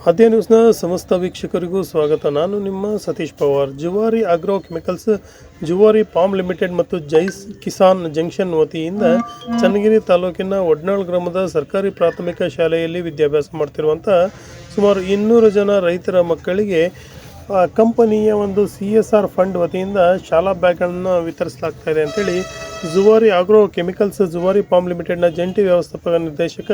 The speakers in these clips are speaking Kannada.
ಆದ್ಯ ನ್ಯೂಸ್ನ ಸಮಸ್ತ ವೀಕ್ಷಕರಿಗೂ ಸ್ವಾಗತ. ನಾನು ನಿಮ್ಮ Satish Pawar. Zuari agro chemicals, Zuari farm limited ಮತ್ತು ಜೈ ಕಿಸಾನ್ ಜಂಕ್ಷನ್ ವತಿಯಿಂದ ಚನ್ನಗಿರಿ ತಾಲೂಕಿನ ಒಡ್ನಾಳ್ ಗ್ರಾಮದ ಸರ್ಕಾರಿ ಪ್ರಾಥಮಿಕ ಶಾಲೆಯಲ್ಲಿ ವಿದ್ಯಾಭ್ಯಾಸ ಮಾಡ್ತಿರುವಂಥ ಸುಮಾರು 200 ಜನ ರೈತರ ಮಕ್ಕಳಿಗೆ ಕಂಪನಿಯ ಒಂದು CSR ಫಂಡ್ ವತಿಯಿಂದ ಶಾಲಾ ಬ್ಯಾಗ್ಗಳನ್ನು ವಿತರಿಸಲಾಗ್ತಾ ಇದೆ ಅಂತೇಳಿ Zuari agro chemicals, Zuari farm ಲಿಮಿಟೆಡ್ನ ಜಂಟಿ ವ್ಯವಸ್ಥಾಪಕ ನಿರ್ದೇಶಕ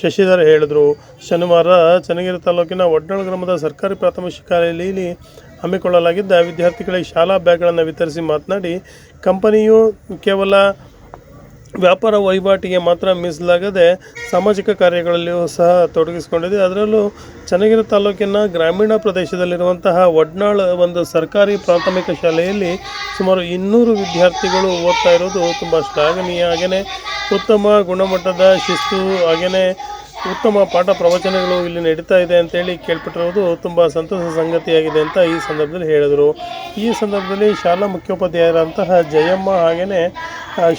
ಶಶಿಧರ್ ಹೇಳಿದರು. ಶನಿವಾರ ಚನ್ನಗಿರಿ ತಾಲೂಕಿನ ಒಡ್ನಾಳ್ ಗ್ರಾಮದ ಸರ್ಕಾರಿ ಪ್ರಾಥಮಿಕ ಶಾಲೆಯಲ್ಲಿ ಹಮ್ಮಿಕೊಳ್ಳಲಾಗಿದ್ದ ವಿದ್ಯಾರ್ಥಿಗಳಿಗೆ ಶಾಲಾ ಬ್ಯಾಗ್ಗಳನ್ನು ವಿತರಿಸಿ ಮಾತನಾಡಿ, ಕಂಪನಿಯು ಕೇವಲ ವ್ಯಾಪಾರ ವಹಿವಾಟಿಗೆ ಮಾತ್ರ ಮೀಸಲಾಗದೆ ಸಾಮಾಜಿಕ ಕಾರ್ಯಗಳಲ್ಲಿಯೂ ಸಹ ತೊಡಗಿಸಿಕೊಂಡಿದೆ. ಅದರಲ್ಲೂ ಚನ್ನಗಿರಿ ತಾಲೂಕಿನ ಗ್ರಾಮೀಣ ಪ್ರದೇಶದಲ್ಲಿರುವಂತಹ ಒಡ್ನಾಳ್ ಒಂದು ಸರ್ಕಾರಿ ಪ್ರಾಥಮಿಕ ಶಾಲೆಯಲ್ಲಿ ಸುಮಾರು 200 ವಿದ್ಯಾರ್ಥಿಗಳು ಓದ್ತಾ ಇರೋದು ತುಂಬ ಶ್ಲಾಘನೀಯ. ಹಾಗೆಯೇ ಉತ್ತಮ ಗುಣಮಟ್ಟದ ಶಿಸ್ತು, ಹಾಗೆಯೇ ಉತ್ತಮ ಪಾಠ ಪ್ರವಚನಗಳು ಇಲ್ಲಿ ನಡೀತಾ ಇದೆ ಅಂತೇಳಿ ಕೇಳ್ಪಟ್ಟಿರೋದು ತುಂಬ ಸಂತಸ ಸಂಗತಿಯಾಗಿದೆ ಅಂತ ಈ ಸಂದರ್ಭದಲ್ಲಿ ಹೇಳಿದರು. ಈ ಸಂದರ್ಭದಲ್ಲಿ ಶಾಲಾ ಮುಖ್ಯೋಪಾಧ್ಯಾಯರಂತಹ ಜಯಮ್ಮ, ಹಾಗೆಯೇ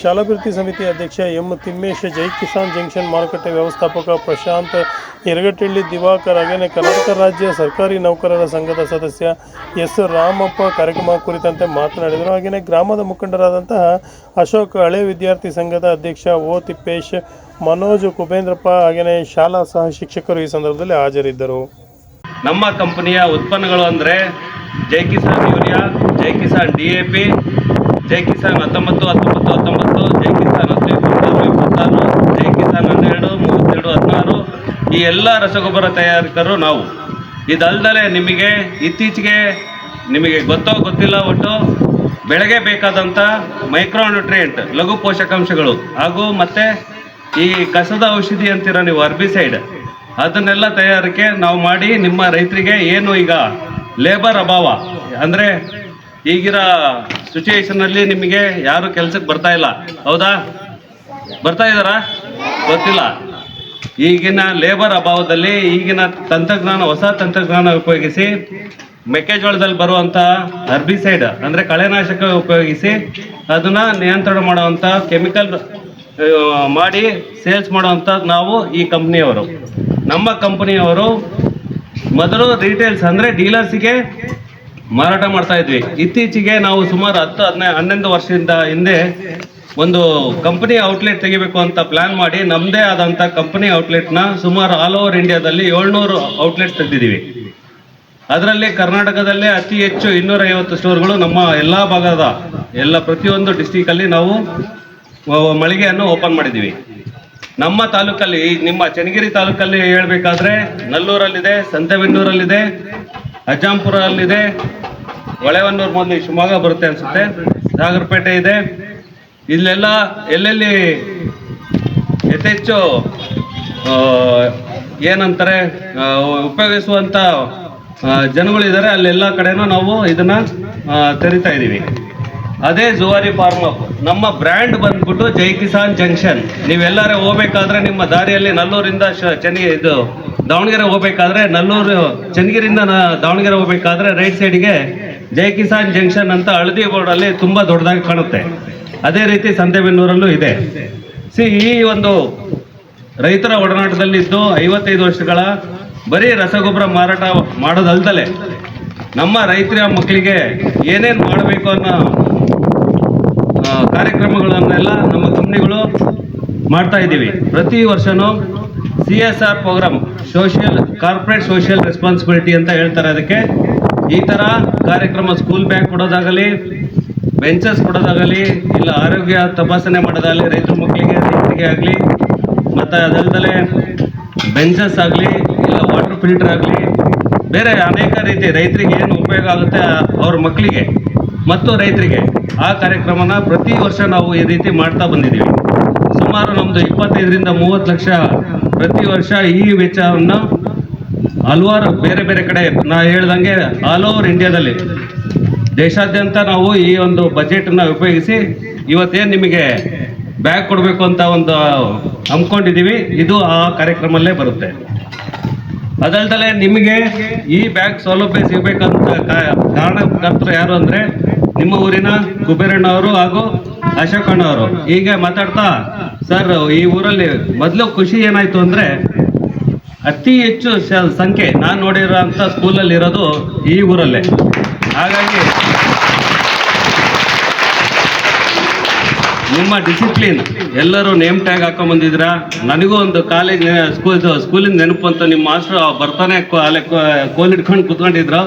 ಶಾಲಾಭಿವೃದ್ಧಿ ಸಮಿತಿ ಅಧ್ಯಕ್ಷ ತಿಮ್ಮೇಶ್, ಜೈ ಕಿಸಾನ್ ಜಂಕ್ಷನ್ ಮಾರುಕಟ್ಟೆ ವ್ಯವಸ್ಥಾಪಕ ಪ್ರಶಾಂತ್, ಯರಗಟ್ಟಳ್ಳಿ ದಿವಾಕರ್, ಹಾಗೆಯೇ ಕರ್ನಾಟಕ ರಾಜ್ಯ ಸರ್ಕಾರಿ ನೌಕರರ ಸಂಘದ ಸದಸ್ಯ ಎಸ್ ರಾಮಪ್ಪ ಕಾರ್ಯಕ್ರಮ ಕುರಿತಂತೆ ಮಾತನಾಡಿದರು. ಹಾಗೆಯೇ ಗ್ರಾಮದ ಮುಖಂಡರಾದಂತಹ ಅಶೋಕ್, ಹಳೆ ವಿದ್ಯಾರ್ಥಿ ಸಂಘದ ಅಧ್ಯಕ್ಷ ತಿಪ್ಪೇಶ್, ಮನೋಜ್, ಕುಬೇಂದ್ರಪ್ಪ, ಹಾಗೆಯೇ ಶಾಲಾ ಸಹ ಶಿಕ್ಷಕರು ಈ ಸಂದರ್ಭದಲ್ಲಿ ಹಾಜರಿದ್ದರು. ನಮ್ಮ ಕಂಪನಿಯ ಉತ್ಪನ್ನಗಳು ಅಂದರೆ ಜೈ ಕಿಸಾನ್ ಯೂರಿಯಾ, ಜೈ ಕಿಸಾನ್ DAP, ಜೈ ಕಿಸಾನ್ 19-19-19, ಜೈ ಕಿಸಾನ್ 16-26, ಜೈ ಕಿಸಾನ್ 12-32-16 ಈ ಎಲ್ಲ ರಸಗೊಬ್ಬರ ತಯಾರಕರು ನಾವು. ಇದಲ್ಲದೆ ನಿಮಗೆ ಇತ್ತೀಚೆಗೆ ನಿಮಗೆ ಗೊತ್ತಿಲ್ಲ, ಒಟ್ಟು ಬೆಳೆಗೆ ಬೇಕಾದಂಥ ಮೈಕ್ರೋನ್ಯೂಟ್ರಿಯೆಂಟ್ ಲಘು ಪೋಷಕಾಂಶಗಳು ಹಾಗೂ ಮತ್ತು ಈ ಕಸದ ಔಷಧಿ ಅಂತೀರ ನೀವು, ಹರ್ಬಿಸೈಡ್, ಅದನ್ನೆಲ್ಲ ತಯಾರಿಕೆ ನಾವು ಮಾಡಿ ನಿಮ್ಮ ರೈತರಿಗೆ ಏನು ಈಗ ಲೇಬರ್ ಅಭಾವ ಅಂದರೆ ಈಗಿರೋ ಸಿಚುವೇಶನಲ್ಲಿ ನಿಮಗೆ ಯಾರು ಕೆಲಸಕ್ಕೆ ಬರ್ತಾ ಇಲ್ಲ, ಹೌದಾ? ಬರ್ತಾ ಇದ್ದಾರಾ? ಗೊತ್ತಿಲ್ಲ. ಈಗಿನ ಲೇಬರ್ ಅಭಾವದಲ್ಲಿ ಈಗಿನ ತಂತ್ರಜ್ಞಾನ, ಹೊಸ ತಂತ್ರಜ್ಞಾನ ಉಪಯೋಗಿಸಿ ಮೆಕ್ಕೆಜೋಳದಲ್ಲಿ ಬರುವಂಥ ಹರ್ಬಿಸೈಡ್ ಅಂದರೆ ಕಳೆನಾಶಕ ಉಪಯೋಗಿಸಿ ಅದನ್ನು ನಿಯಂತ್ರಣ ಮಾಡುವಂಥ ಕೆಮಿಕಲ್ ಮಾಡಿ ಸೇಲ್ಸ್ ಮಾಡುವಂಥ ನಾವು ಈ ಕಂಪ್ನಿಯವರು. ನಮ್ಮ ಕಂಪ್ನಿಯವರು ಮೊದಲು ರಿಟೇಲ್ಸ್ ಅಂದರೆ ಡೀಲರ್ಸಿಗೆ ಮಾರಾಟ ಮಾಡ್ತಾ ಇದ್ವಿ. ಇತ್ತೀಚೆಗೆ ನಾವು ಸುಮಾರು 10-11 ವರ್ಷದಿಂದ ಹಿಂದೆ ಒಂದು ಕಂಪನಿ ಔಟ್ಲೆಟ್ ತೆಗಿಬೇಕು ಅಂತ ಪ್ಲ್ಯಾನ್ ಮಾಡಿ ನಮ್ಮದೇ ಆದಂಥ ಕಂಪನಿ ಔಟ್ಲೆಟ್ನ ಸುಮಾರು ಆಲ್ ಓವರ್ ಇಂಡಿಯಾದಲ್ಲಿ 700 ಔಟ್ಲೆಟ್ಸ್ ತೆಗೆದಿದ್ದೀವಿ. ಅದರಲ್ಲಿ ಕರ್ನಾಟಕದಲ್ಲೇ ಅತಿ ಹೆಚ್ಚು 250 ಸ್ಟೋರ್ಗಳು ನಮ್ಮ ಎಲ್ಲ ಭಾಗದ ಪ್ರತಿಯೊಂದು ಡಿಸ್ಟಿಕಲ್ಲಿ ನಾವು ಮಳಿಗೆಯನ್ನು ಓಪನ್ ಮಾಡಿದ್ದೀವಿ. ನಮ್ಮ ತಾಲೂಕಲ್ಲಿ, ನಿಮ್ಮ ಚನ್ನಗಿರಿ ತಾಲೂಕಲ್ಲಿ ಹೇಳಬೇಕಾದ್ರೆ ನಲ್ಲೂರಲ್ಲಿದೆ, ಸಂತೆಬೆನ್ನೂರಲ್ಲಿದೆ, ಅಜ್ಜಂಪುರಲ್ಲಿದೆ, ಹೊಳೆಹೊನ್ನೂರು, ಮೊದಲು ಶಿವಮೊಗ್ಗ ಬರುತ್ತೆ ಅನಿಸುತ್ತೆ, ಸಾಗರಪೇಟೆ ಇದೆ. ಇಲ್ಲೆಲ್ಲ ಎಲ್ಲೆಲ್ಲಿ ಯಥೇಚ್ಚು ಏನಂತಾರೆ ಉಪಯೋಗಿಸುವಂಥ ಜನಗಳಿದ್ದಾರೆ ಅಲ್ಲೆಲ್ಲ ಕಡೆನೂ ನಾವು ಇದನ್ನು ತೆರಿತಾ ಇದ್ದೀವಿ. ಅದೇ ಜುವಾರಿ ಫಾರ್ಮ್ ಅಪ್ ನಮ್ಮ ಬ್ರ್ಯಾಂಡ್ ಬಂದ್ಬಿಟ್ಟು ಜೈ ಕಿಸಾನ್ ಜಂಕ್ಷನ್. ನೀವೆಲ್ಲರೂ ಹೋಗ್ಬೇಕಾದ್ರೆ ನಿಮ್ಮ ದಾರಿಯಲ್ಲಿ ನಲ್ಲೂರಿಂದ ದಾವಣಗೆರೆ ಹೋಗ್ಬೇಕಾದ್ರೆ, ಚನ್ನಗಿರಿಯಿಂದ ದಾವಣಗೆರೆ ಹೋಗ್ಬೇಕಾದ್ರೆ ರೈಟ್ ಸೈಡ್ಗೆ ಜೈ ಕಿಸಾನ್ ಜಂಕ್ಷನ್ ಅಂತ ಹಳದಿ ಬೋರ್ಡಲ್ಲಿ ತುಂಬ ದೊಡ್ಡದಾಗಿ ಕಾಣುತ್ತೆ. ಅದೇ ರೀತಿ ಸಂತೆಬೆನ್ನೂರಲ್ಲೂ ಇದೆ. ಈ ಒಂದು ರೈತರ ಒಡನಾಟದಲ್ಲಿದ್ದು 55 ವರ್ಷಗಳ ಬರೀ ರಸಗೊಬ್ಬರ ಮಾರಾಟ ಮಾಡೋದಲ್ದಲೆ ನಮ್ಮ ರೈತರ ಮಕ್ಕಳಿಗೆ ಏನೇನು ಮಾಡಬೇಕು ಅನ್ನೋ ಕಾರ್ಯಕ್ರಮಗಳನ್ನೆಲ್ಲ ನಮ್ಮ ಕಂಪ್ನಿಗಳು ಮಾಡ್ತಾ ಇದ್ದೀವಿ. ಪ್ರತಿ ವರ್ಷವೂ CSR program, corporate social responsibility ಅಂತ ಹೇಳ್ತಾರೆ. ಅದಕ್ಕೆ ಈ ಥರ ಕಾರ್ಯಕ್ರಮ, ಸ್ಕೂಲ್ ಬ್ಯಾಗ್ ಕೊಡೋದಾಗಲಿ, ಬೆಂಚಸ್ ಕೊಡೋದಾಗಲಿ, ಇಲ್ಲ ಆರೋಗ್ಯ ತಪಾಸಣೆ ಮಾಡೋದಾಗಲಿ ರೈತರ ಮಕ್ಕಳಿಗೆ ಆಗಲಿ, ಮತ್ತು ಅದಲ್ಲದೆ ಬೆಂಚಸ್ ಆಗಲಿ, ಇಲ್ಲ ವಾಟರ್ ಫಿಲ್ಟರ್ ಆಗಲಿ, ಬೇರೆ ಅನೇಕ ರೀತಿ ರೈತರಿಗೆ ಏನು ಉಪಯೋಗ ಆಗುತ್ತೆ ಅವ್ರ ಮಕ್ಕಳಿಗೆ ಮತ್ತು ರೈತರಿಗೆ, ಆ ಕಾರ್ಯಕ್ರಮನ ಪ್ರತಿ ವರ್ಷ ನಾವು ಈ ರೀತಿ ಮಾಡ್ತಾ ಬಂದಿದ್ದೀವಿ. ಸುಮಾರು ನಮ್ಮದು 25-30 ಲಕ್ಷ ಪ್ರತಿ ವರ್ಷ ಈ ವೆಚ್ಚವನ್ನು ಹಲವಾರು ಬೇರೆ ಬೇರೆ ಕಡೆ, ನಾ ಹೇಳ್ದಂಗೆ ಆಲ್ ಓವರ್ ಇಂಡಿಯಾದಲ್ಲಿ, ದೇಶಾದ್ಯಂತ ನಾವು ಈ ಒಂದು ಬಜೆಟನ್ನು ಉಪಯೋಗಿಸಿ ಇವತ್ತೇನು ನಿಮಗೆ ಬ್ಯಾಗ್ ಕೊಡಬೇಕು ಅಂತ ಒಂದು ಹಮ್ಮಿಕೊಂಡಿದ್ದೀವಿ. ಇದು ಆ ಕಾರ್ಯಕ್ರಮಲ್ಲೇ ಬರುತ್ತೆ. ಅದಲ್ದಲೆ ನಿಮಗೆ ಈ ಬ್ಯಾಗ್ ಸೌಲಭ್ಯ ಸಿಗಬೇಕಂತ ಕಾರಣಕರ್ತರು ಯಾರು ಅಂದರೆ ನಿಮ್ಮ ಊರಿನ ಕುಬೇರಣ್ಣವರು ಹಾಗೂ ಅಶೋಕಣ್ಣವರು. ಹೀಗೆ ಮಾತಾಡ್ತಾ, ಸರ್ ಈ ಊರಲ್ಲಿ ಮೊದಲು ಖುಷಿ ಏನಾಯಿತು ಅಂದರೆ ಅತಿ ಹೆಚ್ಚು ಸಂಖ್ಯೆ ನಾನು ನೋಡಿರೋಂಥ ಸ್ಕೂಲಲ್ಲಿ ಇರೋದು ಈ ಊರಲ್ಲೇ. ಹಾಗಾಗಿ ನಿಮ್ಮ ಡಿಸಿಪ್ಲಿನ್, ಎಲ್ಲರೂ ನೇಮ್ ಟ್ಯಾಗ್ ಹಾಕೊಂಬಂದಿದ್ದೀರಾ. ನನಗೂ ಒಂದು ಕಾಲೇಜ್ ಸ್ಕೂಲಿಂದ ನೆನಪು ಅಂತ, ನಿಮ್ಮ ಮಾಸ್ಟ್ರು ಬರ್ತಾನೆ ಅಲ್ಲೇ ಕೋಲ್ ಹಿಡ್ಕೊಂಡು ಕೂತ್ಕೊಂಡಿದ್ರು.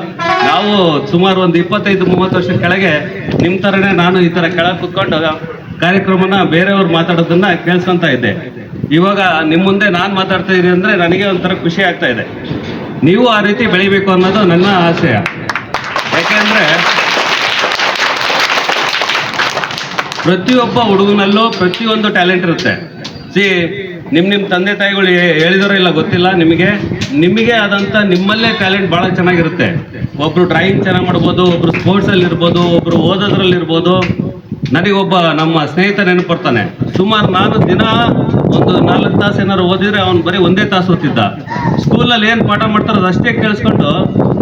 ನಾವು ಸುಮಾರು ಒಂದು 25-30 ವರ್ಷದ ಕೆಳಗೆ ನಿಮ್ಮ ಥರನೇ ನಾನು ಈ ಥರ ಕೆಳಗೆ ಕೂತ್ಕೊಂಡು ಕಾರ್ಯಕ್ರಮನ ಬೇರೆಯವ್ರು ಮಾತಾಡೋದನ್ನ ಕೇಳಿಸ್ಕೊತಾ ಇದ್ದೆ. ಇವಾಗ ನಿಮ್ಮ ಮುಂದೆ ನಾನು ಮಾತಾಡ್ತಾ ಇದ್ದೀನಿ ಅಂದರೆ ನನಗೆ ಒಂಥರ ಖುಷಿ ಆಗ್ತಾ ಇದೆ. ನೀವು ಆ ರೀತಿ ಬೆಳಿಬೇಕು ಅನ್ನೋದು ನನ್ನ ಆಶಯ. ಯಾಕೆಂದರೆ ಪ್ರತಿಯೊಬ್ಬ ಹುಡುಗನಲ್ಲೂ ಪ್ರತಿಯೊಂದು ಟ್ಯಾಲೆಂಟ್ ಇರುತ್ತೆ. ನಿಮ್ಮ ತಂದೆ ತಾಯಿಗಳು ಹೇಳಿದಾರೋ ಇಲ್ಲ ಗೊತ್ತಿಲ್ಲ, ನಿಮಗೆ ಆದಂಥ ನಿಮ್ಮಲ್ಲೇ ಟ್ಯಾಲೆಂಟ್ ಭಾಳ ಚೆನ್ನಾಗಿರುತ್ತೆ. ಒಬ್ಬರು ಡ್ರಾಯಿಂಗ್ ಚೆನ್ನಾಗಿ ಮಾಡ್ಬೋದು, ಒಬ್ಬರು ಸ್ಪೋರ್ಟ್ಸಲ್ಲಿ ಇರ್ಬೋದು, ಒಬ್ಬರು ಓದೋದ್ರಲ್ಲಿರ್ಬೋದು. ನನಗೊಬ್ಬ ನಮ್ಮ ಸ್ನೇಹಿತ ನೆನಪರ್ತಾನೆ. ಸುಮಾರು ನಾನು ದಿನ ಒಂದು 4 ತಾಸು ಏನಾರು ಓದಿದ್ರೆ ಅವನು ಬರೀ 1 ತಾಸು ಓದ್ತಿದ್ದ. ಸ್ಕೂಲಲ್ಲಿ ಏನು ಪಾಠ ಮಾಡ್ತಾರೋ ಅದಷ್ಟೇ ಕೇಳಿಸ್ಕೊಂಡು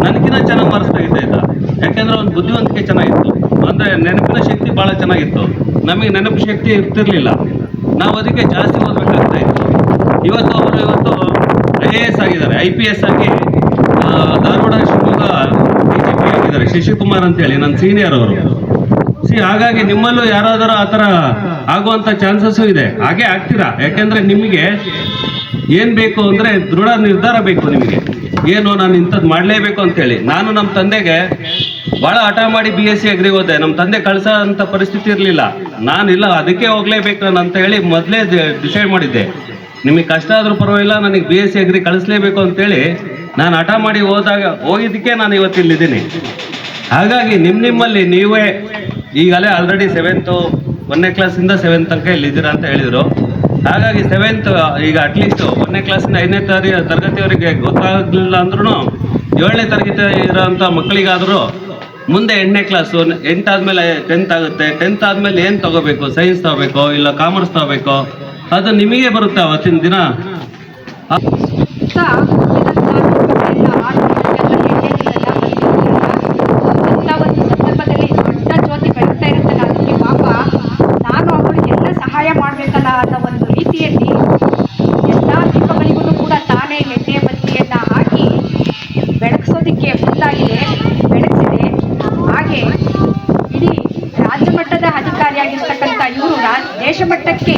ನನಗಿನ್ನ ಚೆನ್ನಾಗಿ ಮಾರ್ಕ್ಸ್ ತೆಗಿತಾ ಇದ್ದ. ಯಾಕೆಂದರೆ ಅವ್ನ ಬುದ್ಧಿವಂತಿಕೆ ಚೆನ್ನಾಗಿತ್ತು, ಅಂದರೆ ನೆನಪಿನ ಶಕ್ತಿ ಭಾಳ ಚೆನ್ನಾಗಿತ್ತು. ನಮಗೆ ನೆನಪು ಶಕ್ತಿ ಇರ್ತಿರ್ಲಿಲ್ಲ, ನಾವು ಅದಕ್ಕೆ ಜಾಸ್ತಿ ಓದಬೇಕಾಗ್ತಾ ಇತ್ತು. ಇವತ್ತು IAS ಆಗಿದ್ದಾರೆ, IPS ಆಗಿ ಧಾರವಾಡ ಶಿವಮೊಗ್ಗ DGP ಆಗಿದ್ದಾರೆ, ಶಶಿಕುಮಾರ್ ಅಂತೇಳಿ ನನ್ನ ಸೀನಿಯರ್ ಅವರು. ಹಾಗಾಗಿ ನಿಮ್ಮಲ್ಲೂ ಯಾರಾದರೂ ಆ ಥರ ಆಗುವಂಥ ಚಾನ್ಸಸ್ಸು ಇದೆ. ಹಾಗೆ ಆಗ್ತೀರಾ. ಯಾಕೆಂದರೆ ನಿಮಗೆ ಏನು ಬೇಕು ಅಂದರೆ ದೃಢ ನಿರ್ಧಾರ ಬೇಕು. ನಿಮಗೆ ಏನು ನಾನು ಇಂಥದ್ದು ಮಾಡಲೇಬೇಕು ಅಂತೇಳಿ. ನಾನು ನಮ್ಮ ತಂದೆಗೆ ಭಾಳ ಹಠ ಮಾಡಿ BSc ಅಗ್ರಿ ಓದೆ. ನಮ್ಮ ತಂದೆ ಕಳ್ಸೋ ಅಂಥ ಪರಿಸ್ಥಿತಿ ಇರಲಿಲ್ಲ. ನಾನಿಲ್ಲ ಅದಕ್ಕೆ ಹೋಗಲೇಬೇಕು ನಾನು ಅಂತ ಹೇಳಿ ಮೊದಲೇ ಡಿಸೈಡ್ ಮಾಡಿದ್ದೆ. ನಿಮಗೆ ಕಷ್ಟ ಆದರೂ ಪರವಾಗಿಲ್ಲ, ನನಗೆ BSc ಅಗ್ರಿ ಕಳಿಸ್ಲೇಬೇಕು ಅಂತೇಳಿ ನಾನು ಹಠ ಮಾಡಿ ಹೋಗಿದ್ದಕ್ಕೆ ನಾನು ಇವತ್ತಿಲ್ಲಿದ್ದೀನಿ. ಹಾಗಾಗಿ ನಿಮ್ಮಲ್ಲಿ ನೀವೇ ಈಗಲೇ ಆಲ್ರೆಡಿ 1ನೇ ಕ್ಲಾಸಿಂದ 7th ತನಕ ಇಲ್ಲಿದ್ದೀರಾ ಅಂತ ಹೇಳಿದರು. ಹಾಗಾಗಿ 7th ಈಗ ಅಟ್ಲೀಸ್ಟ್ 1ನೇ ಕ್ಲಾಸಿಂದ 5ನೇ ತರಗತಿಯವರಿಗೆ ಗೊತ್ತಾಗಲಿಲ್ಲ ಅಂದ್ರೂ 7ನೇ ತರಗತಿ ಇರೋಂಥ ಮಕ್ಕಳಿಗಾದರೂ ಮುಂದೆ 8ನೇ ಕ್ಲಾಸು, 8 ಆದಮೇಲೆ 10th ಆಗುತ್ತೆ. 10th ಆದಮೇಲೆ ಏನು ತೊಗೋಬೇಕು, ಸೈನ್ಸ್ ತೊಗೋಬೇಕೋ ಇಲ್ಲ ಕಾಮರ್ಸ್ ತೊಗೋಬೇಕೋ, ಅದು ನಿಮಗೆ ಬರುತ್ತೆ ಅವತ್ತಿನ ದಿನ. ಮಾಡಬೇಕಲ್ಲ ಅನ್ನೋ ಒಂದು ರೀತಿಯಲ್ಲಿ ಎಲ್ಲ ದೀಪಗಳಿಗೂ ಕೂಡ ತಾನೇ ಎಣ್ಣೆ ಬತ್ತಿಯನ್ನು ಹಾಕಿ ಬೆಳಗಿಸೋದಕ್ಕೆ ಮುಂದಾಗಿದೆ, ಬೆಳಗಿಸಿದೆ. ಹಾಗೆ ಇಡೀ ರಾಜ್ಯ ಮಟ್ಟದ ಅಧಿಕಾರಿಯಾಗಿರ್ತಕ್ಕಂಥ ಇವರು ದೇಶ ಮಟ್ಟಕ್ಕೆ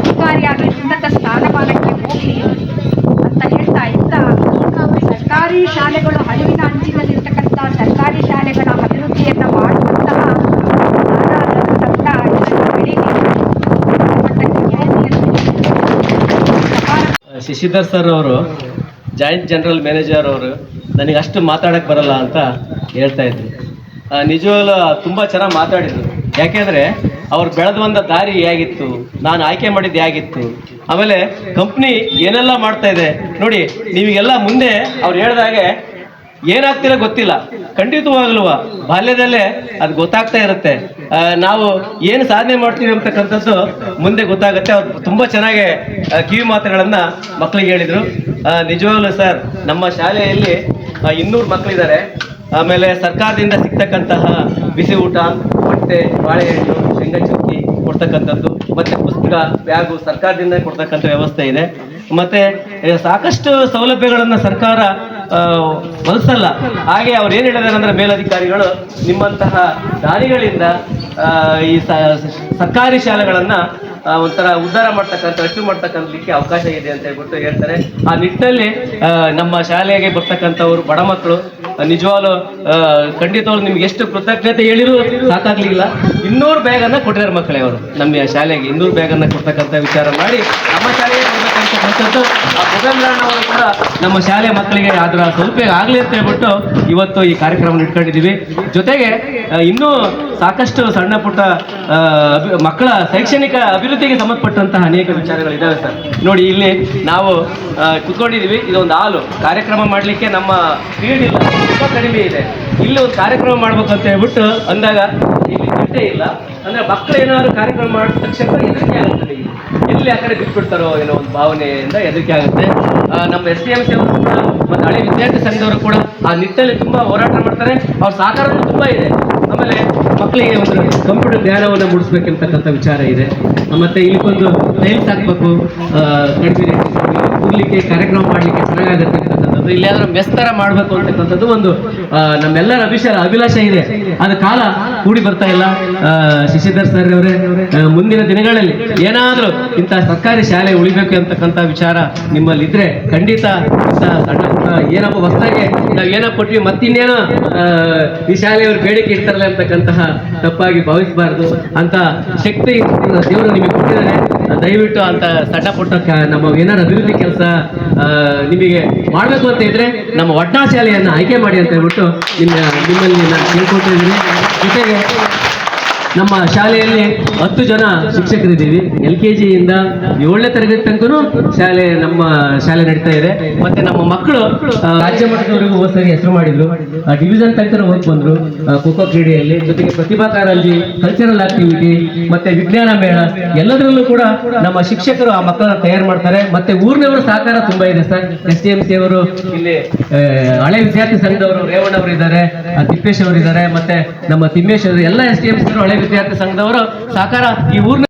ಅಧಿಕಾರಿಯಾಗಿ ಉನ್ನತ ಸ್ಥಾನಮಾನಕ್ಕೆ ಹೋಗಲಿ ಅಂತ ಹೇಳ್ತಾ ಸರ್ಕಾರಿ ಶಾಲೆಗಳು ಅಳಿವಿನ ಅಂಚಿನಲ್ಲಿರ್ತಕ್ಕಂಥ ಸರ್ಕಾರಿ ಶಾಲೆಗಳ ಅಭಿವೃದ್ಧಿಯನ್ನು ಮಾಡುವಂತಹ ಶಶಿಧರ್ ಸರ್ ಅವರು ಜಾಯಿಂಟ್ ಜನರಲ್ ಮ್ಯಾನೇಜರ್ ಅವರು ನನಗೆ ಅಷ್ಟು ಮಾತಾಡೋಕ್ಕೆ ಬರಲ್ಲ ಅಂತ ಹೇಳ್ತಾ ಇದ್ರು. ನಿಜವಾಗ್ಲೂ ತುಂಬ ಚೆನ್ನಾಗಿ ಮಾತಾಡಿದರು. ಯಾಕೆಂದರೆ ಅವ್ರು ಬೆಳೆದು ಬಂದ ದಾರಿ ಹೇಗಿತ್ತು, ನಾನು ಆಯ್ಕೆ ಮಾಡಿದ್ದು ಹೇಗಿತ್ತು, ಆಮೇಲೆ ಕಂಪ್ನಿ ಏನೆಲ್ಲ ಮಾಡ್ತಾ ಇದೆ ನೋಡಿ. ನೀವಿಗೆಲ್ಲ ಮುಂದೆ ಅವ್ರು ಹೇಳ್ದಾಗೆ ಏನಾಗ್ತಿಲ್ಲ ಗೊತ್ತಿಲ್ಲ, ಖಂಡಿತವಾಗ್ಲೂ ಬಾಲ್ಯದಲ್ಲೇ ಅದು ಗೊತ್ತಾಗ್ತಾ ಇರುತ್ತೆ. ನಾವು ಏನು ಸಾಧನೆ ಮಾಡ್ತೀವಿ ಅಂತಕ್ಕಂಥದ್ದು ಮುಂದೆ ಗೊತ್ತಾಗುತ್ತೆ. ಅವ್ರು ತುಂಬ ಚೆನ್ನಾಗಿ ಕಿವಿ ಮಾತುಗಳನ್ನು ಮಕ್ಕಳಿಗೆ ಹೇಳಿದರು. ನಿಜವಾಗ್ಲೂ ಸರ್, ನಮ್ಮ ಶಾಲೆಯಲ್ಲಿ 200 ಮಕ್ಕಳಿದ್ದಾರೆ. ಆಮೇಲೆ ಸರ್ಕಾರದಿಂದ ಸಿಗ್ತಕ್ಕಂತಹ ಬಿಸಿ ಊಟ, ಮೊಟ್ಟೆ, ಬಾಳೆಹಣ್ಣು, ಶೇಂಗಾ ಚುಕ್ಕಿ ಕೊಡ್ತಕ್ಕಂಥದ್ದು, ಮತ್ತು ಪುಸ್ತಕ, ಬ್ಯಾಗು ಸರ್ಕಾರದಿಂದ ಕೊಡ್ತಕ್ಕಂಥ ವ್ಯವಸ್ಥೆ ಇದೆ. ಮತ್ತು ಸಾಕಷ್ಟು ಸೌಲಭ್ಯಗಳನ್ನು ಸರ್ಕಾರ ಒದಗಿಸಲ್ಲ. ಹಾಗೆ ಅವ್ರು ಏನು ಹೇಳಿದಾರೆ ಅಂದರೆ ಮೇಲಧಿಕಾರಿಗಳು ನಿಮ್ಮಂತಹ ದಾನಿಗಳಿಂದ ಈ ಸರ್ಕಾರಿ ಶಾಲೆಗಳನ್ನು ಒಂಥರ ಉದ್ಧಾರ ಮಾಡ್ತಕ್ಕಂಥ, ರಕ್ಷಣೆ ಮಾಡ್ತಕ್ಕಂಥಕ್ಕೆ ಅವಕಾಶ ಇದೆ ಅಂತ ಹೇಳ್ಬಿಟ್ಟು ಹೇಳ್ತಾರೆ. ಆ ನಿಟ್ಟಿನಲ್ಲಿ ನಮ್ಮ ಶಾಲೆಗೆ ಬರ್ತಕ್ಕಂಥವ್ರು ಬಡ ಮಕ್ಕಳು ನಿಜವಾಗ್ಲೂ ಖಂಡಿತವಾಗ್ಲು ನಿಮ್ಗೆ ಎಷ್ಟು ಕೃತಜ್ಞತೆ ಹೇಳಿರೂ ಸಾಕಾಗ್ಲಿಲ್ಲ. 200 ಬ್ಯಾಗನ್ನು ಕೊಟ್ಟಿದ್ದಾರೆ ಮಕ್ಕಳೇ ಅವರು. ನಮ್ಮ ಶಾಲೆಗೆ 200 ಬ್ಯಾಗನ್ನು ಕೊಡ್ತಕ್ಕಂಥ ವಿಚಾರ ಮಾಡಿ ನಮ್ಮ ಶಾಲೆಗೆ ಬರ್ತಕ್ಕಂಥದ್ದು ಆ ಅವರು ಕೂಡ ನಮ್ಮ ಶಾಲೆ ಮಕ್ಕಳಿಗೆ ಅದರ ಸದುಪಯೋಗ ಆಗಲಿ ಅಂತ ಹೇಳ್ಬಿಟ್ಟು ಇವತ್ತು ಈ ಕಾರ್ಯಕ್ರಮ ಇಟ್ಕೊಂಡಿದ್ದೀವಿ. ಜೊತೆಗೆ ಇನ್ನೂ ಸಾಕಷ್ಟು ಸಣ್ಣ ಪುಟ್ಟ ಮಕ್ಕಳ ಶೈಕ್ಷಣಿಕ ಅಭಿವೃದ್ಧಿಗೆ ಸಂಬಂಧಪಟ್ಟಂತಹ ಅನೇಕ ವಿಚಾರಗಳಿದ್ದಾವೆ ಸರ್. ನೋಡಿ, ಇಲ್ಲಿ ನಾವು ಕುತ್ಕೊಂಡಿದ್ದೀವಿ. ಇದೊಂದು ಹಾಲು ಕಾರ್ಯಕ್ರಮ ಮಾಡಲಿಕ್ಕೆ ನಮ್ಮ ಫೀಲ್ಡ್ ಇಲ್ಲ, ತುಂಬ ಕಡಿಮೆ ಇದೆ. ಇಲ್ಲಿ ಒಂದು ಕಾರ್ಯಕ್ರಮ ಮಾಡ್ಬೇಕು ಅಂತ ಹೇಳ್ಬಿಟ್ಟು ಅಂದಾಗ ಇಲ್ಲಿ ಗಂಟೆ ಇಲ್ಲ ಅಂದರೆ ಮಕ್ಕಳು ಏನಾದ್ರು ಕಾರ್ಯಕ್ರಮ ಮಾಡಿದ ತಕ್ಷಣ ಹೆದರಿಕೆ ಆಗುತ್ತೆ. ಎಲ್ಲಿ ಆ ಕಡೆ ಬಿಟ್ಬಿಡ್ತಾರೋ ಏನೋ ಒಂದು ಭಾವನೆಯಿಂದ ಹೆದರಿಕೆ ಆಗುತ್ತೆ. ನಮ್ಮ SDMC ಅವರು ಕೂಡ ಮತ್ತು ಹಳೆ ವಿದ್ಯಾರ್ಥಿ ಸಂಘದವರು ಕೂಡ ಆ ನಿಟ್ಟಿನಲ್ಲಿ ತುಂಬ ಹೋರಾಟ ಮಾಡ್ತಾರೆ. ಅವ್ರ ಸಹಕಾರನೂ ತುಂಬ ಇದೆ. ಆಮೇಲೆ ಮಕ್ಕಳಿಗೆ ಒಂದು ಕಂಪ್ಯೂಟರ್ ಜ್ಞಾನವನ್ನು ಮೂಡಿಸ್ಬೇಕಂತಕ್ಕಂಥ ವಿಚಾರ ಇದೆ. ಮತ್ತು ಇಲ್ಲಿಗೊಂದು ಟೈಲ್ಸ್ ಹಾಕಬೇಕು, ಕಡಿಮೆ ಕೂರ್ಲಿಕ್ಕೆ ಕಾರ್ಯಕ್ರಮ ಮಾಡ್ಲಿಕ್ಕೆ ಚೆನ್ನಾಗಾಗುತ್ತೆ ಅಂತಕ್ಕಂಥದ್ದು, ಇಲ್ಲಿ ಯಾವ್ದಾದ್ರು ಮೆಸ್ ತರ ಮಾಡ್ಬೇಕು ಅಂತಕ್ಕಂಥದ್ದು ಒಂದು ನಮ್ಮೆಲ್ಲರ ಅಭಿಲಾಷೆ ಇದೆ. ಅದು ಕಾಲ ಕೂಡಿ ಬರ್ತಾ ಇಲ್ಲ. ಶಶಿಧರ್ ಸರ್ ಅವರೇ, ಮುಂದಿನ ದಿನಗಳಲ್ಲಿ ಏನಾದ್ರೂ ಇಂಥ ಸರ್ಕಾರಿ ಶಾಲೆ ಉಳಿಬೇಕು ಅಂತಕ್ಕಂಥ ವಿಚಾರ ನಿಮ್ಮಲ್ಲಿ ಇದ್ರೆ ಖಂಡಿತ ಇಂಥ ಸಣ್ಣ ಪುಟ್ಟ ಏನಪ್ಪ ಹೊಸದಾಗಿ ನಾವ್ ಏನೋ ಕೊಟ್ವಿ ಮತ್ತಿನ್ನೇನೋ ಈ ಶಾಲೆಯವರು ಬೇಡಿಕೆ ಇಡ್ತಾರಲ್ಲ ಅಂತಕ್ಕಂತಹ ತಪ್ಪಾಗಿ ಭಾವಿಸಬಾರ್ದು. ಅಂತ ಶಕ್ತಿ ದೇವರು ನಿಮಗೆ ಕೊಟ್ಟಿದ್ದಾರೆ. ದಯವಿಟ್ಟು ಅಂತ ಸಣ್ಣ ಪುಟ್ಟ ನಮ್ಮ ಏನಾದ್ರು ಅಭಿವೃದ್ಧಿ ಕೆಲಸ ನಿಮಗೆ ಮಾಡಬೇಕು ಅಂತ ಇದ್ರೆ ನಮ್ಮ ವಡ್ನಾ ಶಾಲೆಯನ್ನು ಆಯ್ಕೆ ಮಾಡಿ ಅಂತ ಹೇಳ್ಬಿಟ್ಟು ನಿಮ್ಮಲ್ಲಿ ನಾನು ಕೇಳ್ಕೊಳ್ತಿದ್ದೀನಿ. ಜೊತೆಗೆ ನಮ್ಮ ಶಾಲೆಯಲ್ಲಿ 10 ಜನ ಶಿಕ್ಷಕರಿದ್ದೀವಿ. LKG ಇಂದ 7ನೇ ತರಗತಿ ತನಕನೂ ನಮ್ಮ ಶಾಲೆ ನಡೀತಾ ಇದೆ. ಮತ್ತೆ ನಮ್ಮ ಮಕ್ಕಳು ರಾಜ್ಯ ಮಟ್ಟದವರೆಗೂ ಹೋದ ಸರಿ ಹೆಸರು ಮಾಡಿದ್ರು, ಡಿವಿಷನ್ ತನಕ ಹೋಗಿ ಬಂದ್ರು ಖೋ-ಖೋ ಕ್ರೀಡೆಯಲ್ಲಿ. ಜೊತೆಗೆ ಪ್ರತಿಭಾ ಕಾರಂಜಿ, ಕಲ್ಚರಲ್ ಆಕ್ಟಿವಿಟಿ, ಮತ್ತೆ ವಿಜ್ಞಾನ ಮೇಳ ಎಲ್ಲದರಲ್ಲೂ ಕೂಡ ನಮ್ಮ ಶಿಕ್ಷಕರು ಆ ಮಕ್ಕಳನ್ನ ತಯಾರು ಮಾಡ್ತಾರೆ. ಮತ್ತೆ ಊರಿನವರ ಸಹಕಾರ ತುಂಬಾ ಇದೆ ಸರ್. STMC ಅವರು ಇಲ್ಲಿ ಹಳೆ ವಿದ್ಯಾರ್ಥಿ ಸಂಘದವರು ರೇವಣ್ಣ ಅವರು ಇದ್ದಾರೆ, ತಿಪ್ಪೇಶ್ ಅವರು ಇದ್ದಾರೆ, ಮತ್ತೆ ನಮ್ಮ ತಿಮ್ಮೇಶ್ ಅವರು, ಎಲ್ಲ STMC ಹಳೆ ವಿದ್ಯಾರ್ಥಿ ಸಂಘದವರು ಸಹಕಾರ ಈ ಊರಿನ